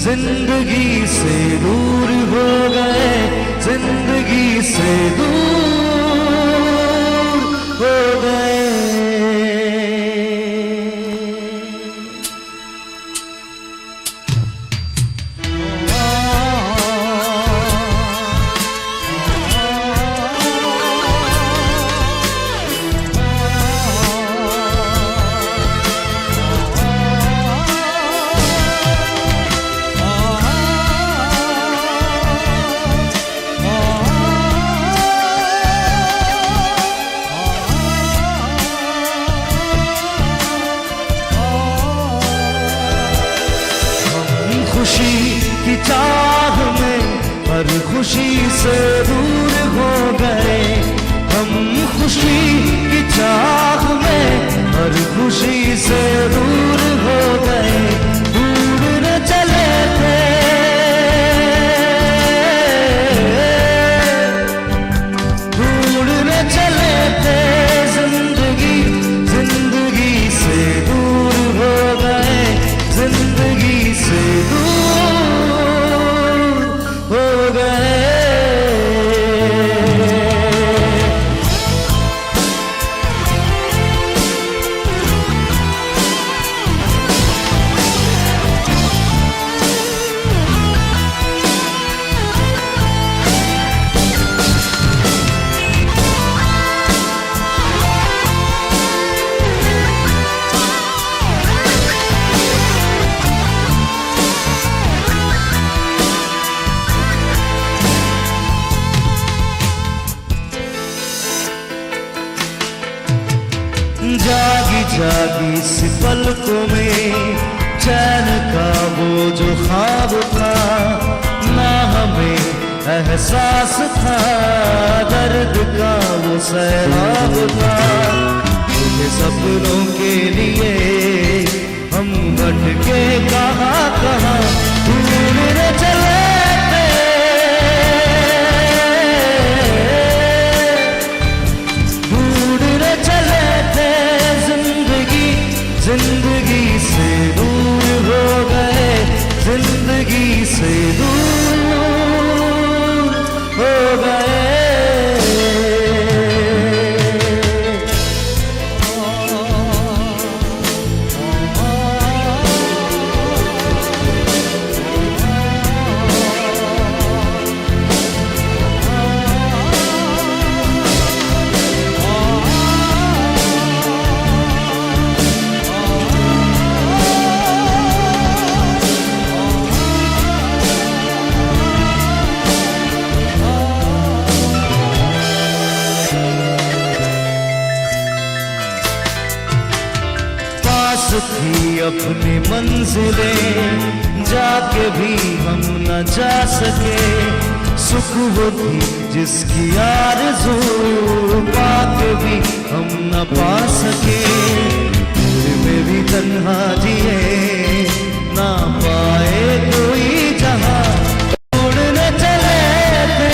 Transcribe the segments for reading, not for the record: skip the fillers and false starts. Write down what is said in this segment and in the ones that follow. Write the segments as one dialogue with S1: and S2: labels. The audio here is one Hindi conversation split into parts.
S1: जिंदगी से दूर हो गए, जिंदगी से दूर हो गए। खुशी की चाह में हर खुशी से दूर हो गए, हम खुशी की चाह में हर खुशी से दूर हो गए। दूर न चले थे, दूर न चले थे, जिंदगी जिंदगी से दूर हो गए, जिंदगी से दूर हो गए। जागी जागी सी पलकों में चैन का वो जो ख्वाब था, ना हमें एहसास था दर्द का वो सैलाब था। ये सपनों के लिए हम भटके कहाँ कहाँ, दूर न चले थे, दूर न चले थे, जिंदगी से दूर हो गए, जिंदगी से दूर हो गए। थी अपनी मंजिलें जाके भी हम न जा सके, सुख वो थी जिसकी आरज़ू पाके भी हम न पा सके। दिल में भी तन्हा जिए ना पाए कोई जहां, दूर न चले थे,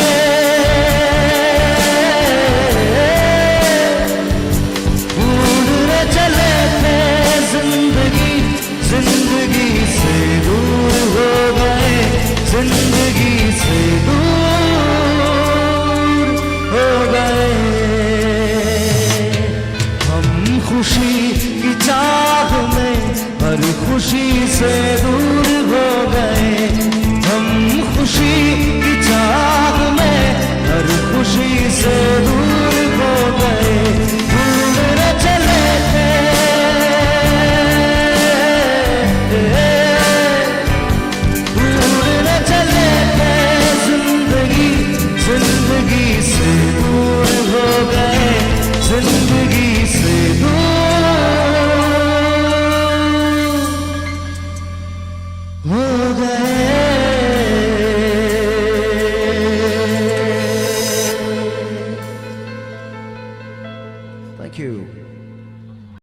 S1: दूर न चले थे, जिंदगी जिंदगी से दूर हो गए, जिंदगी से दूर हो गए। हम खुशी की चाह में हर खुशी से दूर हो गए, हम खुशी